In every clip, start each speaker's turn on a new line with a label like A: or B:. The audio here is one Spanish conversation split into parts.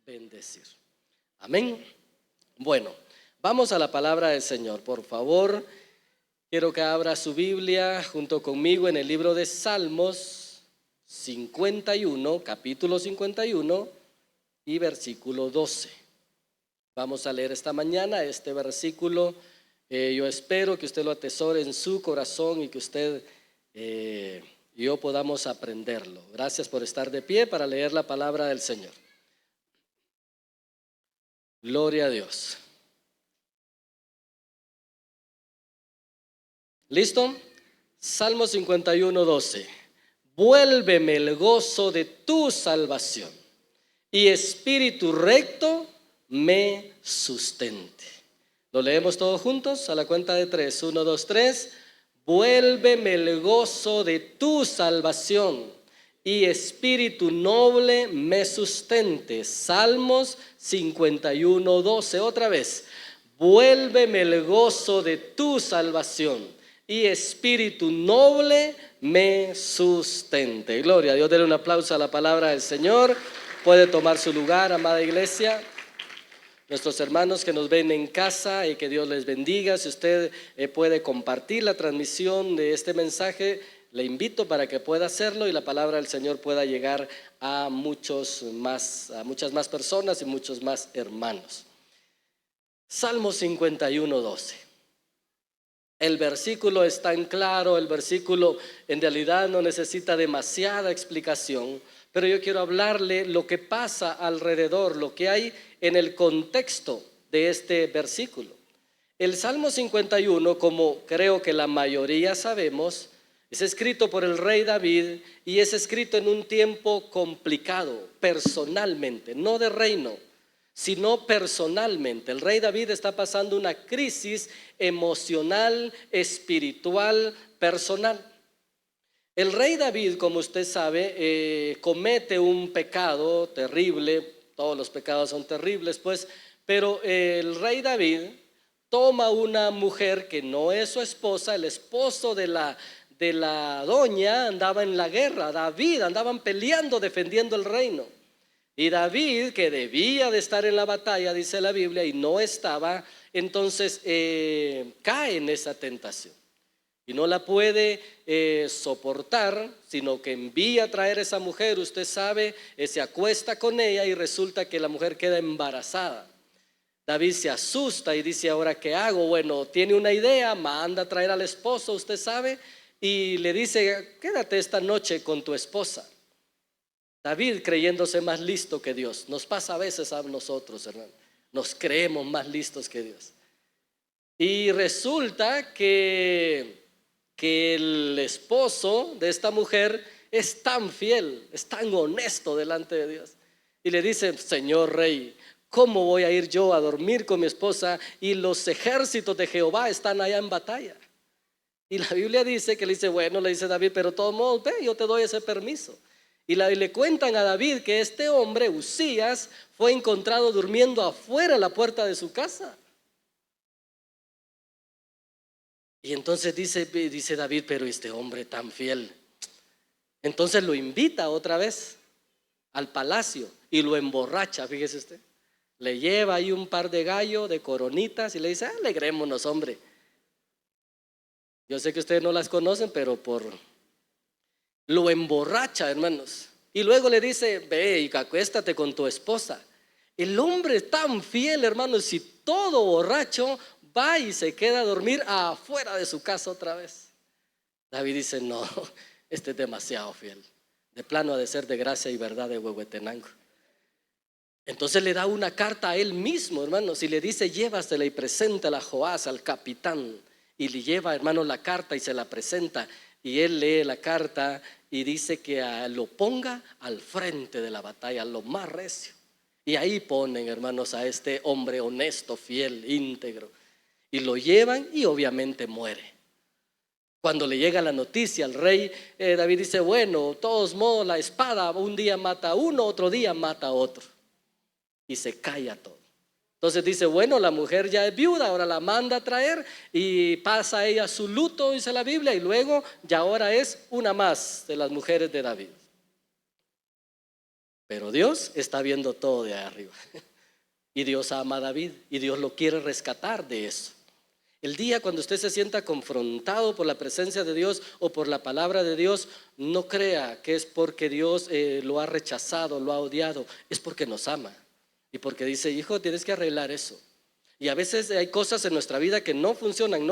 A: bendecir. Amén. Bueno, vamos a la palabra del Señor. Por favor, quiero que abra su Biblia junto conmigo en el libro de Salmos 51, capítulo 51 y versículo 12. Vamos a leer esta mañana este versículo. Yo espero que usted lo atesore en su corazón y que usted y yo podamos aprenderlo. Gracias por estar de pie para leer la palabra del Señor. Gloria a Dios. ¿Listo? Salmo 51, 12. Vuélveme el gozo de tu salvación y espíritu recto me sustente. ¿Lo leemos todos juntos? A la cuenta de 3. 1, 2, 3. Vuélveme el gozo de tu salvación y espíritu noble me sustente. Salmos 51, 12. Otra vez. Vuélveme el gozo de tu salvación y espíritu noble me sustente. Gloria a Dios. Denle un aplauso a la palabra del Señor. Puede tomar su lugar, amada iglesia. Nuestros hermanos que nos ven en casa y que Dios les bendiga. Si usted puede compartir la transmisión de este mensaje, le invito para que pueda hacerlo y la palabra del Señor pueda llegar a muchas más personas y muchos más hermanos. Salmo 51, 12. El versículo es tan claro, el versículo en realidad no necesita demasiada explicación, pero yo quiero hablarle lo que pasa alrededor, lo que hay en el contexto de este versículo. El Salmo 51, como creo que la mayoría sabemos, es escrito por el rey David y es escrito en un tiempo complicado, personalmente, no de reino, sino personalmente. El rey David está pasando una crisis emocional, espiritual, personal. El rey David, como usted sabe, comete un pecado terrible. Todos los pecados son terribles, pues, pero el rey David toma una mujer que no es su esposa. El esposo de la doña andaba en la guerra. David andaban peleando, defendiendo el reino. Y David, que debía de estar en la batalla, dice la Biblia, y no estaba, entonces cae en esa tentación. Y no la puede soportar, sino que envía a traer a esa mujer. Usted sabe, se acuesta con ella y resulta que la mujer queda embarazada. David se asusta y dice: ¿ahora qué hago? Bueno, tiene una idea, manda a traer al esposo, usted sabe, y le dice: quédate esta noche con tu esposa. David, creyéndose más listo que Dios. Nos pasa a veces a nosotros, hermano. Nos creemos más listos que Dios. Y resulta que el esposo de esta mujer es tan fiel, es tan honesto delante de Dios. Y le dice: señor rey, ¿cómo voy a ir yo a dormir con mi esposa y los ejércitos de Jehová están allá en batalla? Y la Biblia dice que le dice: bueno, le dice David, pero de todos modos, ve, yo te doy ese permiso. Y le cuentan a David que este hombre, Usías, fue encontrado durmiendo afuera de la puerta de su casa. Y entonces dice David: pero este hombre tan fiel. Entonces lo invita otra vez al palacio y lo emborracha, fíjese usted. Le lleva ahí un par de gallos, de coronitas, y le dice: alegrémonos, hombre. Yo sé que ustedes no las conocen, pero lo emborracha, hermanos. Y luego le dice: ve y acuéstate con tu esposa. El hombre tan fiel, hermanos, y todo borracho, va y se queda a dormir afuera de su casa otra vez. David dice: no, este es demasiado fiel. De plano ha de ser de gracia y verdad de Huehuetenango. Entonces le da una carta a él mismo, hermanos, y le dice: llévasela y preséntala a Joás, al capitán. Y le lleva, hermanos, la carta y se la presenta. Y él lee la carta y dice que lo ponga al frente de la batalla, lo más recio. Y ahí ponen, hermanos, a este hombre honesto, fiel, íntegro. Y lo llevan y obviamente muere. Cuando le llega la noticia al rey, David dice: bueno, de todos modos la espada un día mata a uno, otro día mata a otro. Y se calla todo. Entonces dice: bueno, la mujer ya es viuda, ahora la manda a traer y pasa ella su luto, dice la Biblia, y luego ya ahora es una más de las mujeres de David. Pero Dios está viendo todo de arriba. Y Dios ama a David y Dios lo quiere rescatar de eso. El día cuando usted se sienta confrontado por la presencia de Dios o por la palabra de Dios, no crea que es porque Dios lo ha rechazado, lo ha odiado. Es porque nos ama y porque dice: hijo, tienes que arreglar eso. Y a veces hay cosas en nuestra vida que no funcionan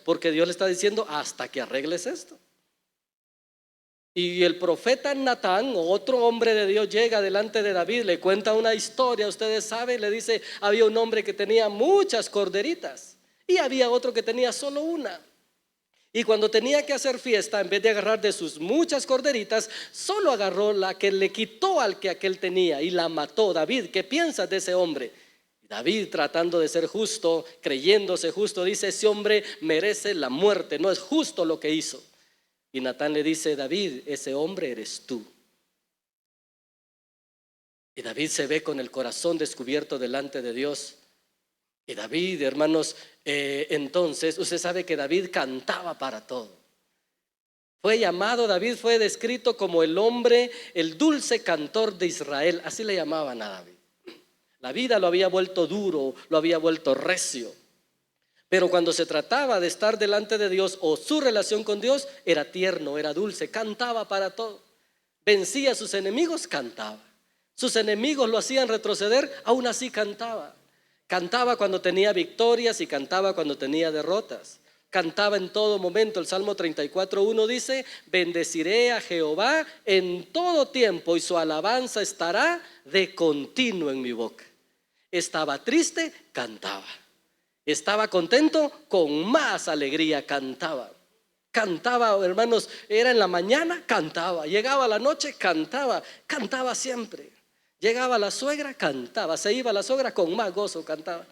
A: porque Dios le está diciendo: hasta que arregles esto. Y el profeta Natán, otro hombre de Dios, llega delante de David, le cuenta una historia, ustedes saben, le dice: había un hombre que tenía muchas corderitas y había otro que tenía solo una. Y cuando tenía que hacer fiesta, en vez de agarrar de sus muchas corderitas, solo agarró la que le quitó al que aquel tenía y la mató. David, ¿qué piensas de ese hombre? David, tratando de ser justo, creyéndose justo, dice: ese hombre merece la muerte, no es justo lo que hizo. Y Natán le dice: David, ese hombre eres tú. Y David se ve con el corazón descubierto delante de Dios. Y David, hermanos, entonces usted sabe que David cantaba para todo. Fue llamado, David fue descrito como el hombre, el dulce cantor de Israel. Así le llamaban a David. La vida lo había vuelto duro, lo había vuelto recio. Pero cuando se trataba de estar delante de Dios o su relación con Dios, era tierno, era dulce, cantaba para todo. Vencía a sus enemigos, cantaba. Sus enemigos lo hacían retroceder, aún así cantaba. Cantaba cuando tenía victorias y cantaba cuando tenía derrotas. Cantaba en todo momento. El Salmo 34:1 dice: bendeciré a Jehová en todo tiempo y su alabanza estará de continuo en mi boca. Estaba triste, cantaba. Estaba contento, con más alegría cantaba. Cantaba, hermanos, era en la mañana, cantaba. Llegaba la noche, cantaba. Cantaba siempre. Llegaba la suegra, cantaba. Se iba la suegra, con más gozo cantaba.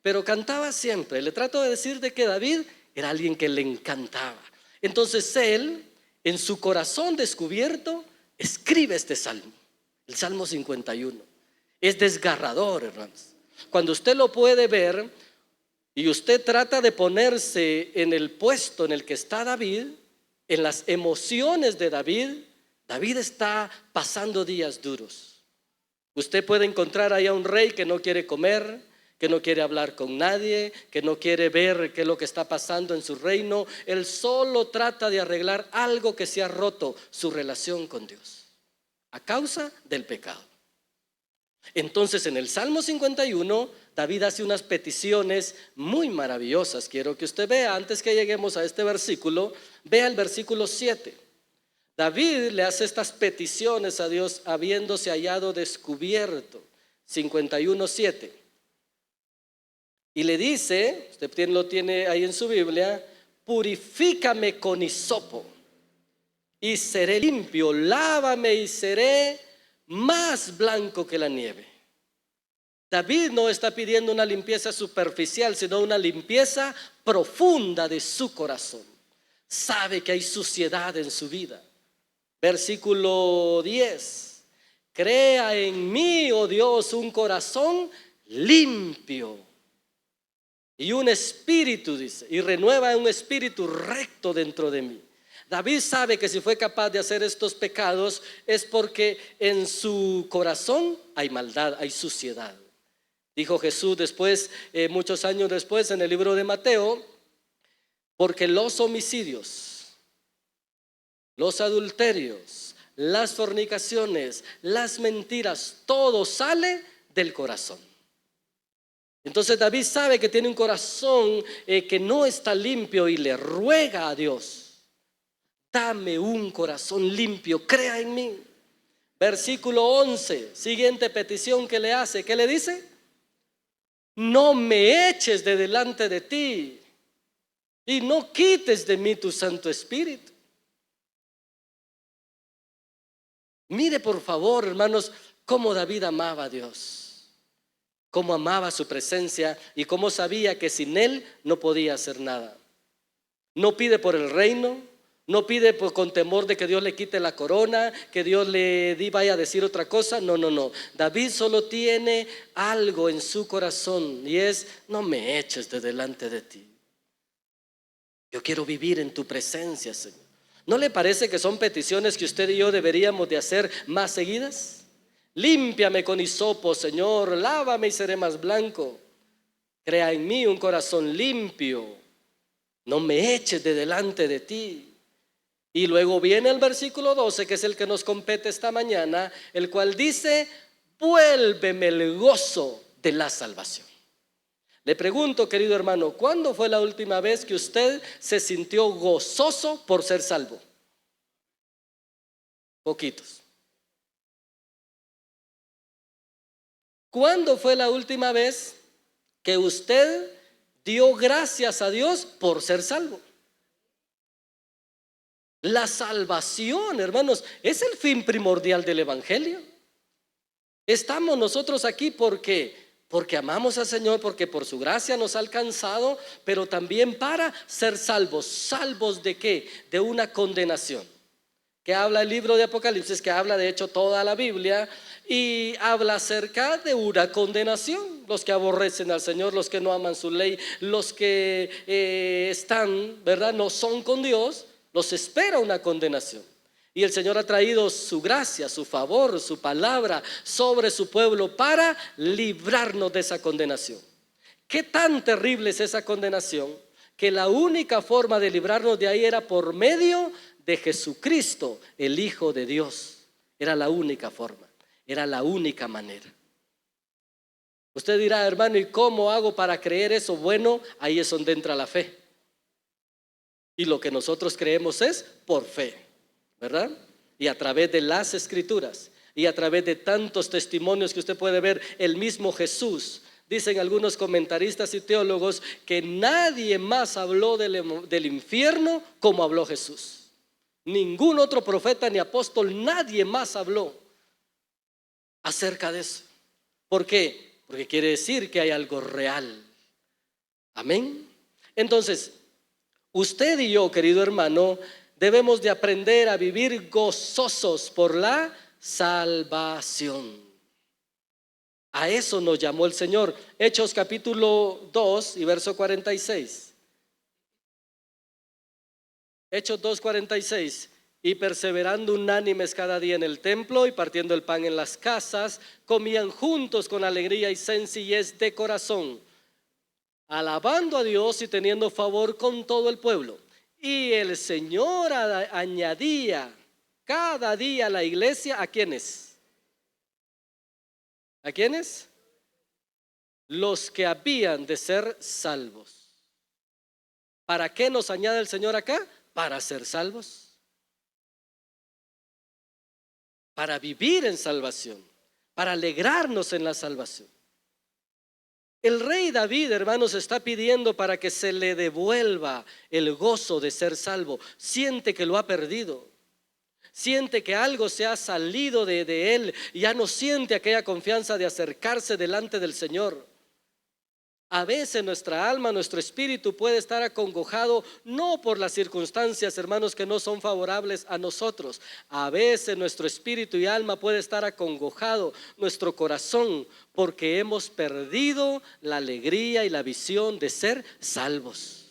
A: Pero cantaba siempre. Le trato de decir de que David era alguien que le encantaba. Entonces él, en su corazón descubierto, escribe este salmo. El Salmo 51. Es desgarrador, hermanos. Cuando usted lo puede ver y usted trata de ponerse en el puesto en el que está David, en las emociones de David, David está pasando días duros. Usted puede encontrar ahí a un rey que no quiere comer, que no quiere hablar con nadie, que no quiere ver qué es lo que está pasando en su reino. Él solo trata de arreglar algo que se ha roto, su relación con Dios, a causa del pecado. Entonces en el Salmo 51 David hace unas peticiones muy maravillosas. Quiero que usted vea, antes que lleguemos a este versículo, vea el versículo 7. David le hace estas peticiones a Dios habiéndose hallado descubierto. 51:7. Y le dice, usted lo tiene ahí en su Biblia: purifícame con hisopo y seré limpio, lávame y seré más blanco que la nieve. David no está pidiendo una limpieza superficial, sino una limpieza profunda de su corazón. Sabe que hay suciedad en su vida. Versículo 10. Crea en mí, oh Dios, un corazón limpio y un espíritu, dice, y renueva un espíritu recto dentro de mí. David sabe que si fue capaz de hacer estos pecados es porque en su corazón hay maldad, hay suciedad. Dijo Jesús después, muchos años después, en el libro de Mateo: porque los homicidios, los adulterios, las fornicaciones, las mentiras, todo sale del corazón. Entonces David sabe que tiene un corazón que no está limpio y le ruega a Dios: dame un corazón limpio, crea en mí. Versículo 11, siguiente petición que le hace. ¿Qué le dice? No me eches de delante de ti y no quites de mí tu Santo Espíritu. Mire por favor, hermanos, cómo David amaba a Dios, cómo amaba su presencia y cómo sabía que sin él no podía hacer nada. No pide por el reino, no pide con temor de que Dios le quite la corona, que Dios le vaya a decir otra cosa. No. David solo tiene algo en su corazón y es: no me eches de delante de ti. Yo quiero vivir en tu presencia, Señor. ¿No le parece que son peticiones que usted y yo deberíamos de hacer más seguidas? Límpiame con hisopo, Señor, lávame y seré más blanco. Crea en mí un corazón limpio, no me eches de delante de ti. Y luego viene el versículo 12, que es el que nos compete esta mañana, el cual dice: vuélveme el gozo de la salvación. Le pregunto, querido hermano, ¿cuándo fue la última vez que usted se sintió gozoso por ser salvo? Poquitos. ¿Cuándo fue la última vez que usted dio gracias a Dios por ser salvo? La salvación, hermanos, es el fin primordial del evangelio. Estamos nosotros aquí porque amamos al Señor, porque por su gracia nos ha alcanzado, pero también para ser salvos. ¿Salvos de qué? De una condenación. Que habla el libro de Apocalipsis, que habla de hecho toda la Biblia, y habla acerca de una condenación. Los que aborrecen al Señor, los que no aman su ley, los que están, ¿verdad?, no son con Dios, los espera una condenación. Y el Señor ha traído su gracia, su favor, su palabra sobre su pueblo para librarnos de esa condenación. ¿Qué tan terrible es esa condenación? Que la única forma de librarnos de ahí era por medio de Jesucristo, el Hijo de Dios. Era la única forma, era la única manera. Usted dirá, hermano, ¿y cómo hago para creer eso? Bueno, ahí es donde entra la fe. Y lo que nosotros creemos es por fe, ¿verdad? Y a través de las Escrituras y a través de tantos testimonios que usted puede ver, el mismo Jesús. Dicen algunos comentaristas y teólogos que nadie más habló del infierno como habló Jesús. Ningún otro profeta ni apóstol, nadie más habló acerca de eso. ¿Por qué? Porque quiere decir que hay algo real. Amén. Entonces, usted y yo, querido hermano, debemos de aprender a vivir gozosos por la salvación. A eso nos llamó el Señor. Hechos capítulo 2 y verso 46. Hechos 2:46. Y perseverando unánimes cada día en el templo y partiendo el pan en las casas, comían juntos con alegría y sencillez de corazón, alabando a Dios y teniendo favor con todo el pueblo. Y el Señor añadía cada día a la iglesia, ¿a quiénes? ¿A quiénes? Los que habían de ser salvos. ¿Para qué nos añade el Señor acá? Para ser salvos. Para vivir en salvación, para alegrarnos en la salvación. El rey David, hermanos, está pidiendo para que se le devuelva el gozo de ser salvo. Siente que lo ha perdido. Siente que algo se ha salido de él. Ya no siente aquella confianza de acercarse delante del Señor. A veces nuestra alma, nuestro espíritu puede estar acongojado no por las circunstancias, hermanos, que no son favorables a nosotros. A veces nuestro espíritu y alma puede estar acongojado, nuestro corazón, porque hemos perdido la alegría y la visión de ser salvos.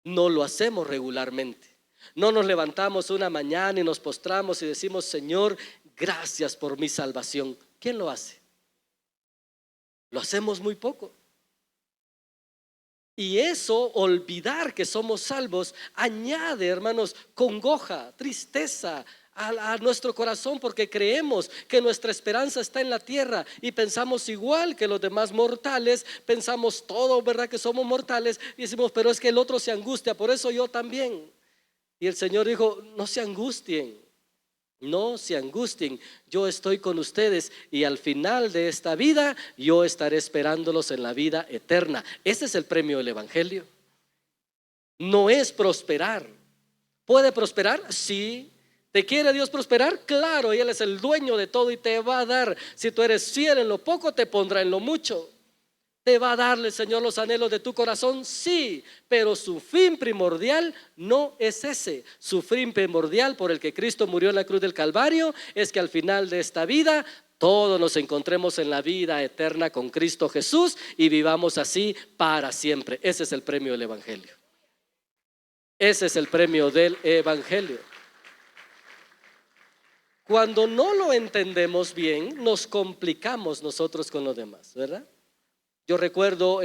A: No lo hacemos regularmente. No nos levantamos una mañana y nos postramos y decimos: Señor, gracias por mi salvación. ¿Quién lo hace? Lo hacemos muy poco. Y eso, olvidar que somos salvos, añade, hermanos, congoja, tristeza a nuestro corazón, porque creemos que nuestra esperanza está en la tierra y pensamos igual que los demás mortales. Pensamos todo, ¿verdad?, que somos mortales, y decimos: pero es que el otro se angustia, por eso yo también. Y el Señor dijo: no se angustien. No se angustien, yo estoy con ustedes y al final de esta vida yo estaré esperándolos en la vida eterna. Ese es el premio del evangelio. No es prosperar. ¿Puede prosperar? Sí. ¿Te quiere Dios prosperar? Claro, y Él es el dueño de todo y te va a dar. Si tú eres fiel en lo poco, te pondrá en lo mucho. ¿Te va a darle, Señor, los anhelos de tu corazón? Sí, pero su fin primordial no es ese. Su fin primordial por el que Cristo murió en la cruz del Calvario es que al final de esta vida todos nos encontremos en la vida eterna con Cristo Jesús y vivamos así para siempre. Ese es el premio del evangelio. Ese es el premio del Evangelio. Cuando no lo entendemos bien, nos complicamos nosotros con los demás, ¿verdad? Yo recuerdo,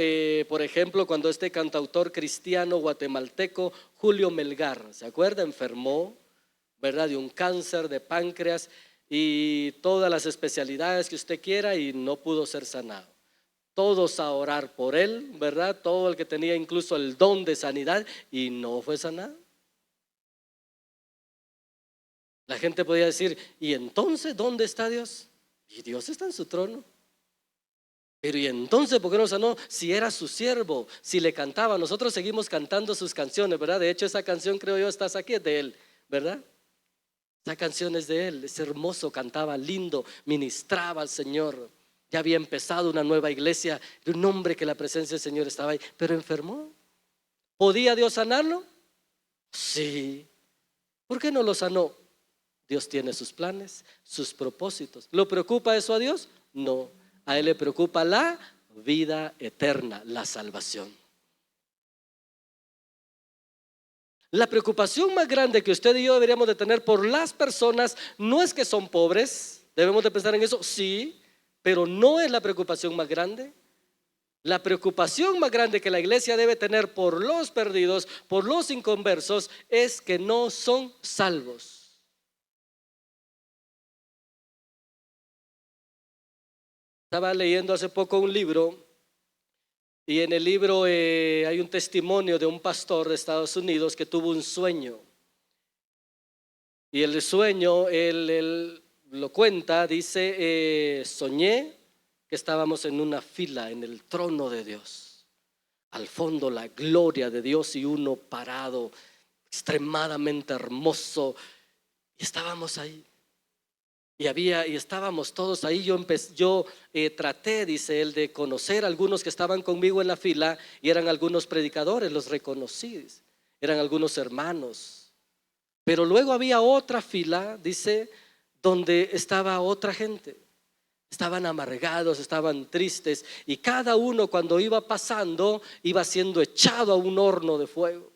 A: por ejemplo, cuando este cantautor cristiano guatemalteco, Julio Melgar, ¿se acuerda? Enfermó, ¿verdad? De un cáncer de páncreas y todas las especialidades que usted quiera y no pudo ser sanado. Todos a orar por él, ¿verdad? Todo el que tenía incluso el don de sanidad y no fue sanado. La gente podía decir, ¿y entonces dónde está Dios? Y Dios está en su trono. Pero ¿y entonces por qué no sanó? Si era su siervo, si le cantaba. Nosotros seguimos cantando sus canciones, ¿verdad? De hecho esa canción, creo yo, estás aquí, es de él, ¿verdad? Esa canción es de él, es hermoso, cantaba lindo, ministraba al Señor. Ya había empezado una nueva iglesia, de un hombre que la presencia del Señor estaba ahí, pero enfermó. ¿Podía Dios sanarlo? Sí. ¿Por qué no lo sanó? Dios tiene sus planes, sus propósitos. ¿Lo preocupa eso a Dios? No, a Él le preocupa la vida eterna, la salvación. La preocupación más grande que usted y yo deberíamos de tener por las personas no es que son pobres, debemos de pensar en eso, sí, pero no es la preocupación más grande. La preocupación más grande que la iglesia debe tener por los perdidos, por los inconversos, es que no son salvos. Estaba leyendo hace poco un libro y en el libro hay un testimonio de un pastor de Estados Unidos que tuvo un sueño. Y el sueño, él lo cuenta, dice, soñé que estábamos en una fila en el trono de Dios. Al fondo la gloria de Dios y uno parado, extremadamente hermoso. Y estábamos ahí. Y estábamos todos ahí. Yo traté, dice él, de conocer a algunos que estaban conmigo en la fila y eran algunos predicadores, los reconocí, eran algunos hermanos. Pero luego había otra fila, dice, donde estaba otra gente. Estaban amargados, estaban tristes y cada uno cuando iba pasando iba siendo echado a un horno de fuego.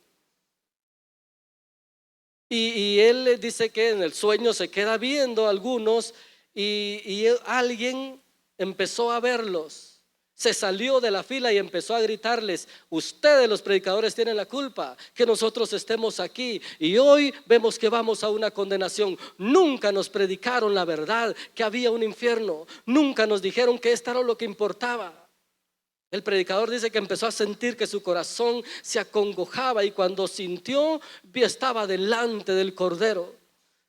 A: Y él dice que en el sueño se queda viendo a algunos y alguien empezó a verlos. Se salió de la fila y empezó a gritarles: ustedes los predicadores tienen la culpa que nosotros estemos aquí y hoy vemos que vamos a una condenación. Nunca nos predicaron la verdad, que había un infierno. Nunca nos dijeron que esto era lo que importaba. El predicador dice que empezó a sentir que su corazón se acongojaba y cuando sintió, estaba delante del Cordero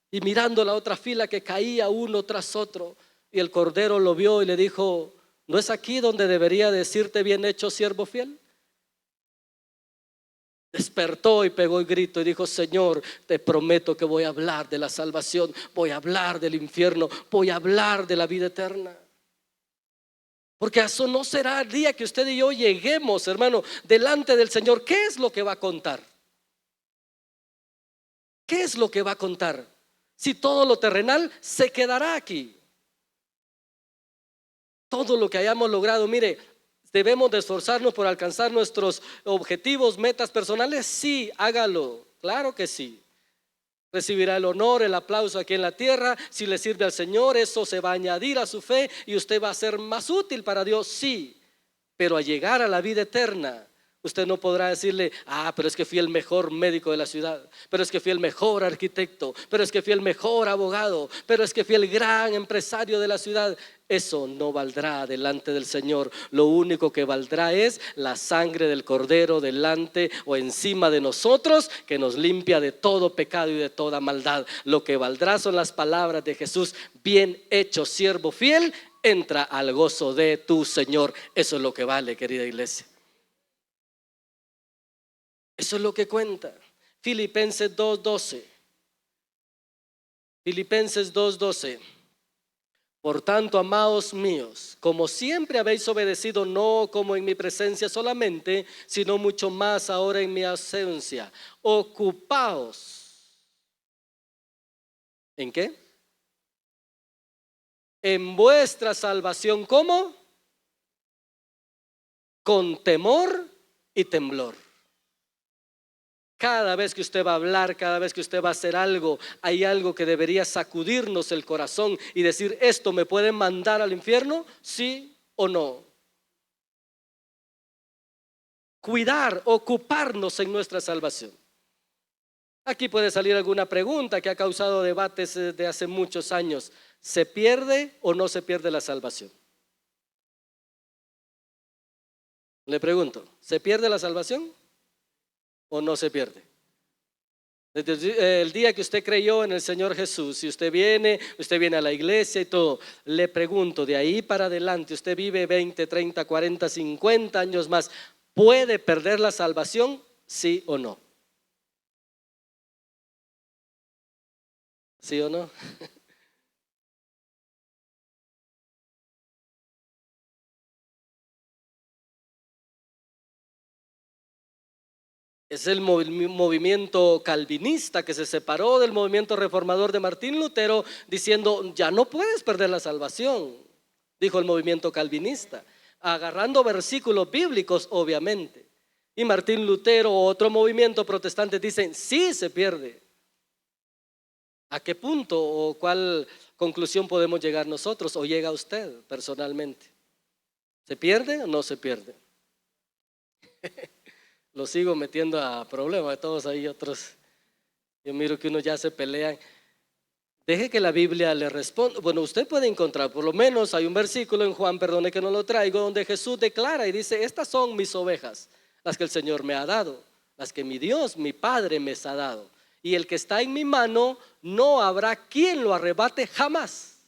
A: y mirando la otra fila que caía uno tras otro, y el Cordero lo vio y le dijo: ¿no es aquí donde debería decirte bien hecho, siervo fiel? Despertó y pegó el grito y dijo: Señor, te prometo que voy a hablar de la salvación, voy a hablar del infierno, voy a hablar de la vida eterna. Porque eso no será el día que usted y yo lleguemos, hermano, delante del Señor. ¿Qué es lo que va a contar? ¿Qué es lo que va a contar? Si todo lo terrenal se quedará aquí. Todo lo que hayamos logrado, mire, debemos de esforzarnos por alcanzar nuestros objetivos, metas personales. Sí, hágalo, claro que sí. Recibirá el honor, el aplauso aquí en la tierra. Si le sirve al Señor, eso se va a añadir a su fe y usted va a ser más útil para Dios, sí. Pero al llegar a la vida eterna, usted no podrá decirle: pero es que fui el mejor médico de la ciudad, pero es que fui el mejor arquitecto, pero es que fui el mejor abogado, pero es que fui el gran empresario de la ciudad. Eso no valdrá delante del Señor. Lo único que valdrá es la sangre del Cordero delante o encima de nosotros, que nos limpia de todo pecado y de toda maldad. Lo que valdrá son las palabras de Jesús: bien hecho, siervo fiel, entra al gozo de tu Señor. Eso es lo que vale, querida iglesia. Eso es lo que cuenta. Filipenses 2:12. Filipenses 2:12. Por tanto, amados míos, como siempre habéis obedecido, no como en mi presencia solamente, sino mucho más ahora en mi ausencia, ocupaos. ¿En qué? En vuestra salvación. ¿Cómo? Con temor y temblor. cada vez que usted va a hablar, cada vez que usted va a hacer algo, hay algo que debería sacudirnos el corazón y decir, ¿esto me puede mandar al infierno? ¿Sí o no? Cuidar, ocuparnos en nuestra salvación. Aquí puede salir alguna pregunta que ha causado debates de hace muchos años. ¿Se pierde o no se pierde la salvación? Le pregunto, ¿se pierde la salvación o no se pierde? Desde el día que usted creyó en el Señor Jesús, si usted viene a la iglesia y todo, le pregunto, de ahí para adelante, usted vive 20, 30, 40, 50 años más, ¿puede perder la salvación? ¿Sí o no? ¿Sí o no? Es el movimiento calvinista que se separó del movimiento reformador de Martín Lutero, diciendo, ya no puedes perder la salvación, dijo el movimiento calvinista, agarrando versículos bíblicos obviamente. Y Martín Lutero, otro movimiento protestante, dicen, sí se pierde. ¿A qué punto o cuál conclusión podemos llegar nosotros o llega usted personalmente? ¿Se pierde o no se pierde? Lo sigo metiendo a problemas, todos ahí otros. Yo miro que unos ya se pelean. Deje que la Biblia le responda. Bueno, usted puede encontrar, por lo menos hay un versículo en Juan, perdone que no lo traigo, donde Jesús declara y dice, estas son mis ovejas, las que el Señor me ha dado, las que mi Dios, mi Padre me ha dado. Y el que está en mi mano, no habrá quien lo arrebate jamás.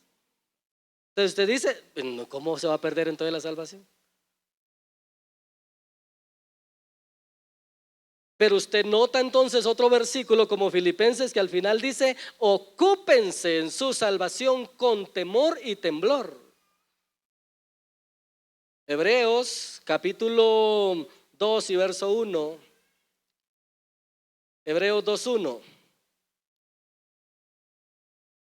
A: Entonces usted dice, ¿cómo se va a perder entonces la salvación? Pero usted nota entonces otro versículo como Filipenses que al final dice, ocúpense en su salvación con temor y temblor. Hebreos capítulo 2 y verso 1. Hebreos 2:1.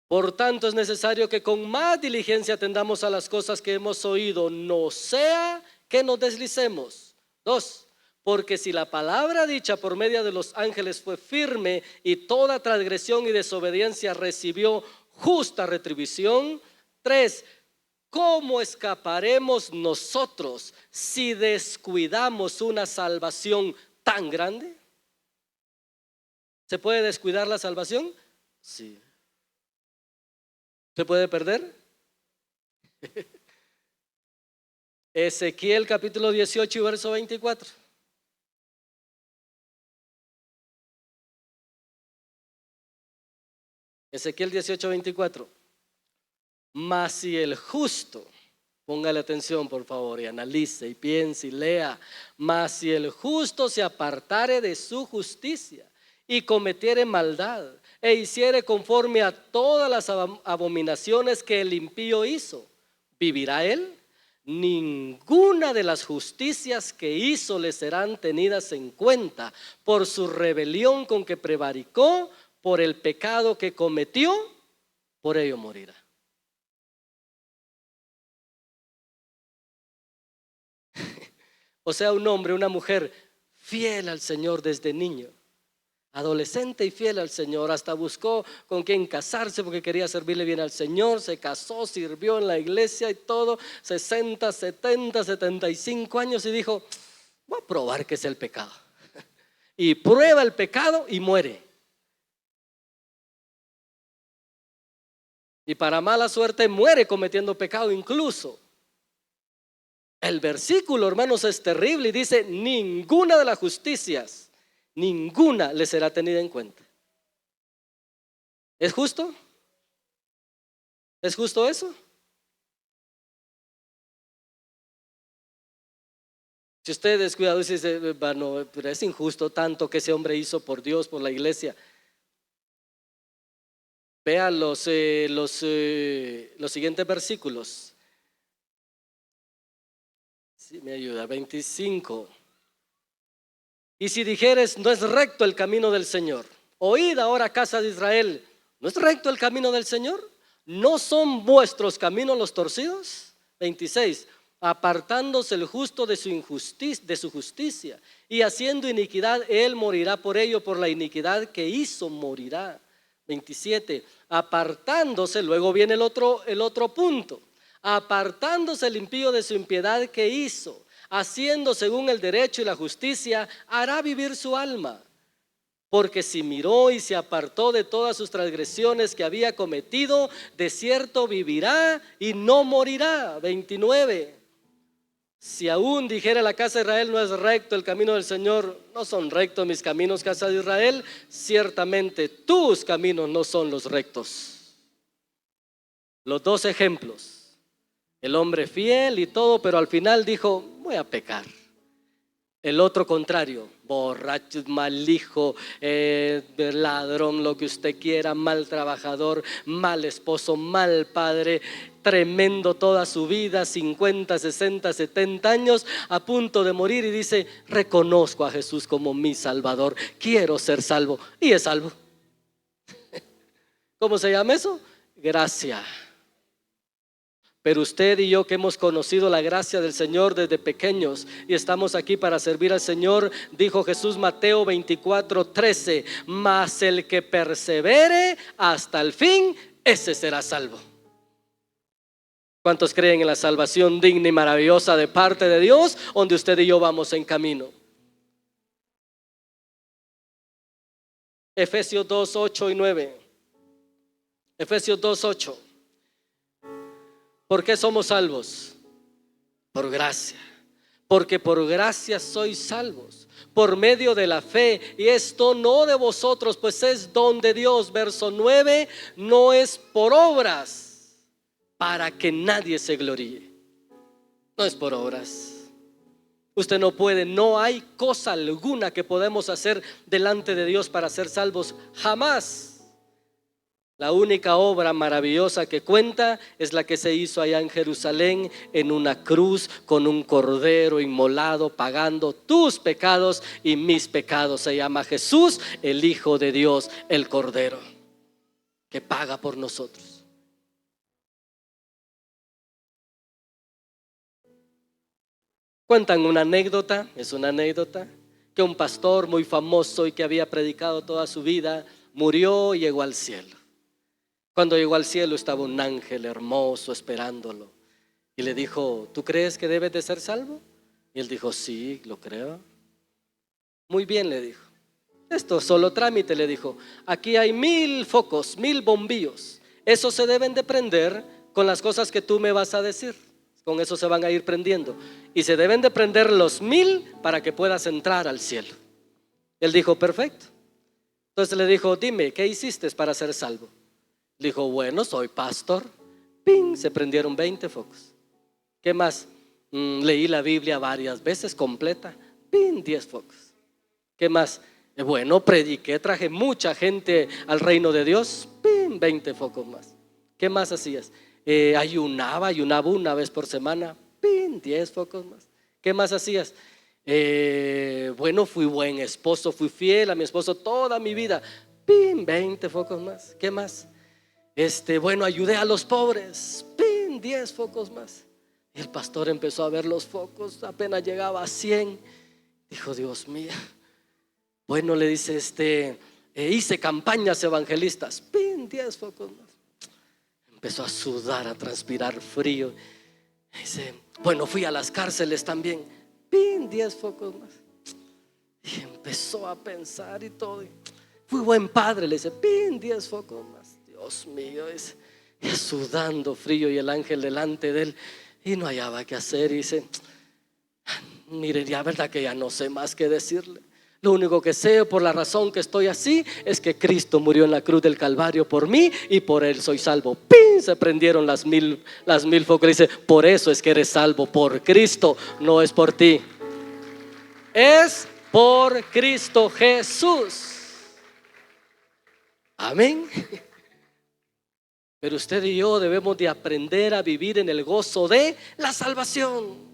A: Por tanto es necesario que con más diligencia atendamos a las cosas que hemos oído, no sea que nos deslicemos. 2. Porque si la palabra dicha por medio de los ángeles fue firme y toda transgresión y desobediencia recibió justa retribución. 3. ¿Cómo escaparemos nosotros si descuidamos una salvación tan grande? ¿Se puede descuidar la salvación? Sí. ¿Se puede perder? Ezequiel capítulo 18 y verso 24. Ezequiel 18, 24. Mas si el justo, póngale atención por favor y analice y piense y lea. Mas si el justo se apartare de su justicia y cometiere maldad e hiciere conforme a todas las abominaciones que el impío hizo, ¿vivirá él? Ninguna de las justicias que hizo le serán tenidas en cuenta por su rebelión con que prevaricó, por el pecado que cometió, por ello morirá. O sea, un hombre, una mujer fiel al Señor desde niño, adolescente y fiel al Señor, hasta buscó con quién casarse porque quería servirle bien al Señor, se casó, sirvió en la iglesia y todo, 60, 70, 75 años y dijo, voy a probar qué es el pecado. Y prueba el pecado y muere. Y para mala suerte muere cometiendo pecado incluso. El versículo, hermanos, es terrible y dice, ninguna de las justicias, ninguna le será tenida en cuenta. ¿Es justo? ¿Es justo eso? Si usted es cuidadoso y dice, bueno, pero es injusto tanto que ese hombre hizo por Dios, por la iglesia. Vea los siguientes versículos. Si me ayuda, 25. Y si dijeres, no es recto el camino del Señor, oíd ahora, casa de Israel, ¿no es recto el camino del Señor? ¿No son vuestros caminos los torcidos? 26. apartándose el justo de su injusticia, de su justicia, y haciendo iniquidad, él morirá por ello, por la iniquidad que hizo morirá. 27, apartándose, luego viene el otro punto, apartándose el impío de su impiedad que hizo, haciendo según el derecho y la justicia, hará vivir su alma. Porque si miró y se apartó de todas sus transgresiones que había cometido, de cierto vivirá y no morirá. 29. Si aún dijera la casa de Israel, no es recto el camino del Señor, no son rectos mis caminos, casa de Israel, ciertamente tus caminos no son los rectos. Los dos ejemplos, el hombre fiel y todo, pero al final dijo, voy a pecar. El otro contrario, borracho, mal hijo, ladrón, lo que usted quiera, mal trabajador, mal esposo, mal padre, tremendo toda su vida, 50, 60, 70 años, a punto de morir, y dice, reconozco a Jesús como mi Salvador, quiero ser salvo, y es salvo. ¿Cómo se llama eso? Gracia. Pero usted y yo, que hemos conocido la gracia del Señor desde pequeños y estamos aquí para servir al Señor, dijo Jesús, Mateo 24:13, mas el que persevere hasta el fin, ese será salvo. ¿Cuántos creen en la salvación digna y maravillosa de parte de Dios, donde usted y yo vamos en camino? Efesios 2:8 y 9. Efesios 2:8. ¿Por qué somos salvos? Por gracia. Porque por gracia sois salvos, por medio de la fe, y esto no de vosotros, pues es don de Dios. Verso 9, no es por obras, para que nadie se gloríe. No es por obras. Usted no puede, no hay cosa alguna que podemos hacer delante de Dios para ser salvos, jamás. La única obra maravillosa que cuenta es la que se hizo allá en Jerusalén, en una cruz con un cordero inmolado, pagando tus pecados y mis pecados. Se llama Jesús, el Hijo de Dios, el Cordero, que paga por nosotros. Cuentan una anécdota, es una anécdota, que un pastor muy famoso y que había predicado toda su vida, murió y llegó al cielo. Cuando llegó al cielo estaba un ángel hermoso esperándolo y le dijo, ¿tú crees que debes de ser salvo? Y él dijo, sí, lo creo. Muy bien, le dijo, esto es solo trámite, le dijo, aquí hay 1000 focos, 1000 bombillos, esos se deben de prender con las cosas que tú me vas a decir, con eso se van a ir prendiendo, y se deben de prender los 1000 para que puedas entrar al cielo. Él dijo, perfecto. Entonces le dijo, dime, ¿qué hiciste para ser salvo? Dijo, bueno, soy pastor. ¡Ping! Se prendieron 20 focos. ¿Qué más? Leí la Biblia varias veces completa. ¡Ping! 10 focos. ¿Qué más? Bueno, prediqué, traje mucha gente al reino de Dios. ¡Ping! 20 focos más. ¿Qué más hacías? Ayunaba una vez por semana. ¡Ping! 10 focos más. ¿Qué más hacías? Bueno, fui buen esposo, fui fiel a mi esposo toda mi vida. ¡Ping! 20 focos más. ¿Qué más? Bueno, ayudé a los pobres. ¡Pin! 10 focos más. Y el pastor empezó a ver los focos, apenas llegaba a 100. Dijo, Dios mío. Bueno, le dice, hice campañas evangelistas. ¡Pin! 10 focos más. Empezó a sudar, a transpirar frío. Dice, bueno, fui a las cárceles también. ¡Pin! 10 focos más. Y empezó a pensar y todo. Fui buen padre, le dice, ¡pin! 10 focos más. Dios mío, es sudando frío y el ángel delante de él y no hallaba qué hacer. Y dice, mire, ya verdad que ya no sé más qué decirle. Lo único que sé, por la razón que estoy así, es que Cristo murió en la cruz del Calvario por mí y por él soy salvo. ¡Pin! Se prendieron las mil focos. Dice, por eso es que eres salvo, por Cristo, no es por ti, es por Cristo Jesús. Amén. Pero usted y yo debemos de aprender a vivir en el gozo de la salvación.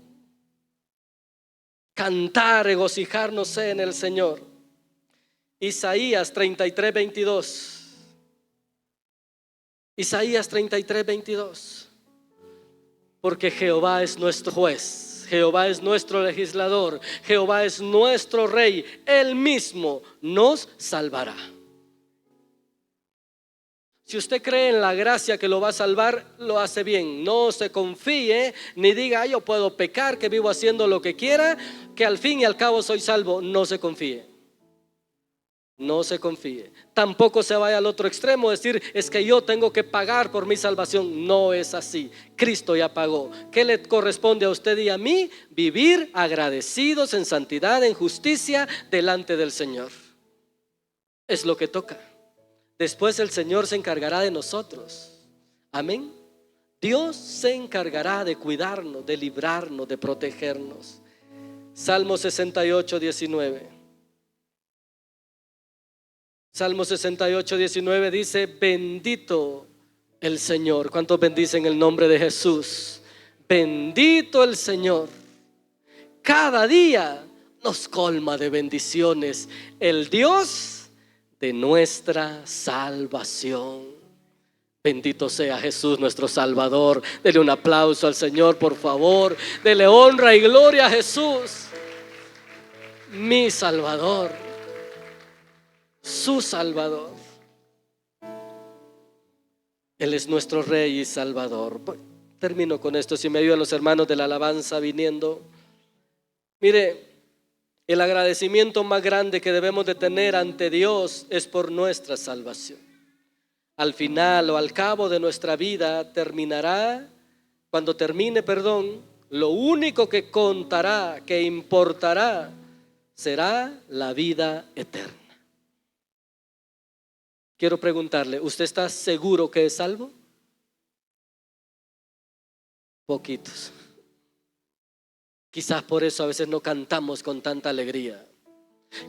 A: Cantar, regocijarnos en el Señor. Isaías 33:22. Isaías 33:22. Porque Jehová es nuestro juez, Jehová es nuestro legislador, Jehová es nuestro rey, Él mismo nos salvará. Si usted cree en la gracia que lo va a salvar, lo hace bien. No se confíe ni diga: yo puedo pecar, que vivo haciendo lo que quiera, que al fin y al cabo soy salvo. No se confíe. No se confíe. Tampoco se vaya al otro extremo, decir: es que yo tengo que pagar por mi salvación. No es así. Cristo ya pagó. ¿Qué le corresponde a usted y a mí? Vivir agradecidos en santidad, en justicia delante del Señor. Es lo que toca. Después el Señor se encargará de nosotros. Amén. Dios se encargará de cuidarnos, de librarnos, de protegernos. Salmo 68, 19. Salmo 68, 19 dice: bendito el Señor. ¿Cuántos bendicen el nombre de Jesús? Bendito el Señor. Cada día nos colma de bendiciones el Dios de nuestra salvación. Bendito sea Jesús, nuestro Salvador. Dele un aplauso al Señor, por favor. Dele honra y gloria a Jesús, mi Salvador, su Salvador. Él es nuestro Rey y Salvador. Termino con esto, si me ayudan los hermanos de la alabanza viniendo. Mire, el agradecimiento más grande que debemos de tener ante Dios es por nuestra salvación. Al final o al cabo de nuestra vida cuando termine, lo único que contará, que importará, será la vida eterna. Quiero preguntarle: ¿usted está seguro que es salvo? Poquitos. Quizás por eso a veces no cantamos con tanta alegría.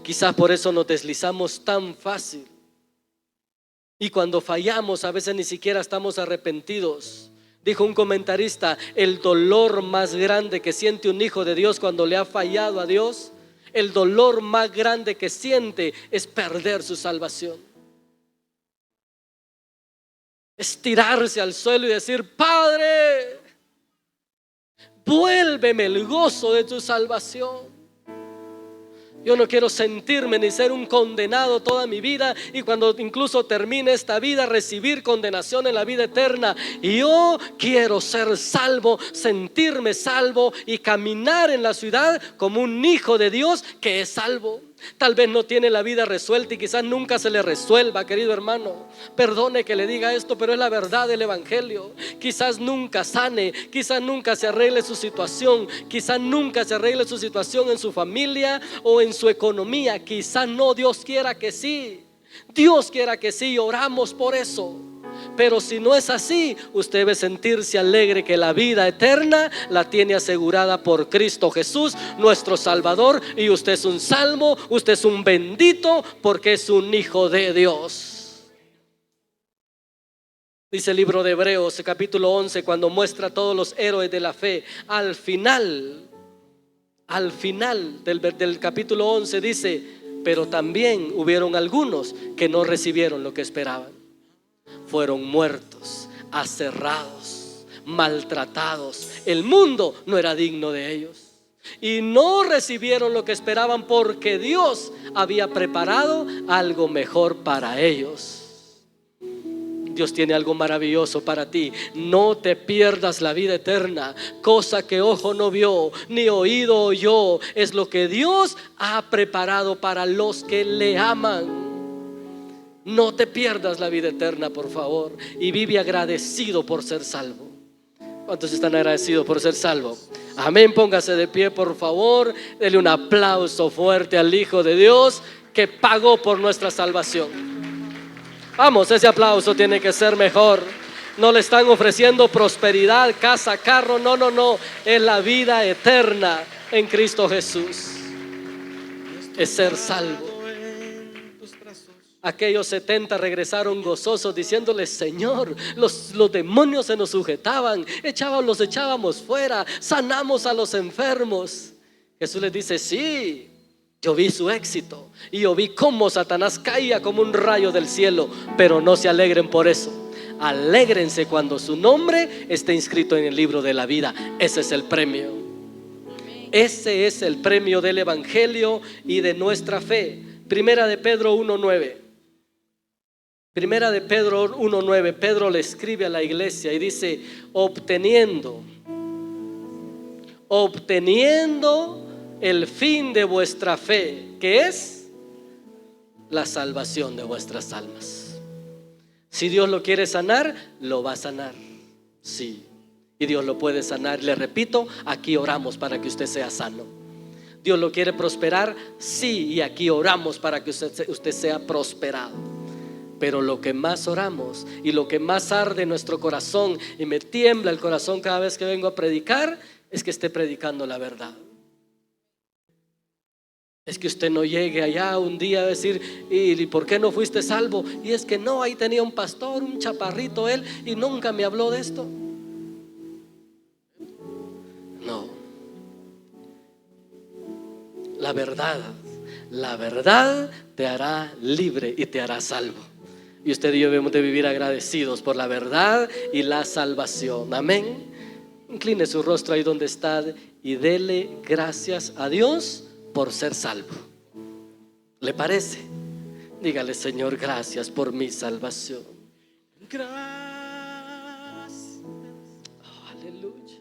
A: Quizás por eso nos deslizamos tan fácil. Y cuando fallamos a veces ni siquiera estamos arrepentidos. Dijo un comentarista: el dolor más grande que siente un hijo de Dios cuando le ha fallado a Dios, el dolor más grande que siente es perder su salvación. Es tirarse al suelo y decir: Padre, vuélveme el gozo de tu salvación. Yo no quiero sentirme ni ser un condenado toda mi vida, y cuando incluso termine esta vida recibir condenación en la vida eterna. Y yo quiero ser salvo, sentirme salvo y caminar en la ciudad como un hijo de Dios que es salvo. Tal vez no tiene la vida resuelta y quizás nunca se le resuelva, querido hermano. Perdone que le diga esto, pero es la verdad del evangelio. Quizás nunca sane, quizás nunca se arregle su situación, quizás nunca se arregle su situación en su familia o en su economía. Quizás no, Dios quiera que sí. Dios quiera que sí, oramos por eso. Pero si no es así, usted debe sentirse alegre que la vida eterna la tiene asegurada por Cristo Jesús, nuestro Salvador. Y usted es un salvo, usted es un bendito, porque es un hijo de Dios. Dice el libro de Hebreos, capítulo 11, cuando muestra a todos los héroes de la fe, al final del capítulo 11 dice: pero también hubieron algunos que no recibieron lo que esperaban. Fueron muertos, aserrados, maltratados. El mundo no era digno de ellos y no recibieron lo que esperaban, porque Dios había preparado algo mejor para ellos. Dios tiene algo maravilloso para ti. No te pierdas la vida eterna. Cosa que ojo no vio, ni oído oyó, es lo que Dios ha preparado para los que le aman. No te pierdas la vida eterna, por favor, y vive agradecido por ser salvo. ¿Cuántos están agradecidos por ser salvo? Amén. Póngase de pie, por favor. Dele un aplauso fuerte al Hijo de Dios que pagó por nuestra salvación. Vamos, ese aplauso tiene que ser mejor. No le están ofreciendo prosperidad, casa, carro. No. Es la vida eterna en Cristo Jesús. Es ser salvo. Aquellos 70 regresaron gozosos diciéndole: Señor, los demonios se nos sujetaban, los echábamos fuera, sanamos a los enfermos. Jesús les dice: sí, yo vi su éxito y yo vi cómo Satanás caía como un rayo del cielo. Pero no se alegren por eso. Alégrense cuando su nombre esté inscrito en el libro de la vida. Ese es el premio. Ese es el premio del Evangelio y de nuestra fe. Primera de Pedro 1:9. Primera de Pedro 1:9. Pedro le escribe a la iglesia y dice: obteniendo el fin de vuestra fe, que es la salvación de vuestras almas. Si Dios lo quiere sanar, lo va a sanar. Sí, y Dios lo puede sanar. Le repito, aquí oramos para que usted sea sano. Dios lo quiere prosperar, sí, y aquí oramos para que usted sea prosperado. Pero lo que más oramos y lo que más arde en nuestro corazón, y me tiembla el corazón cada vez que vengo a predicar, es que esté predicando la verdad. Es que usted no llegue allá un día a decir: ¿y por qué no fuiste salvo? Y es que no, ahí tenía un pastor, un chaparrito él, y nunca me habló de esto. No. La verdad te hará libre y te hará salvo. Y usted y yo debemos de vivir agradecidos por la verdad y la salvación. Amén. Incline su rostro ahí donde está y dele gracias a Dios por ser salvo. ¿Le parece? Dígale: Señor, gracias por mi salvación. Gracias. Oh, aleluya.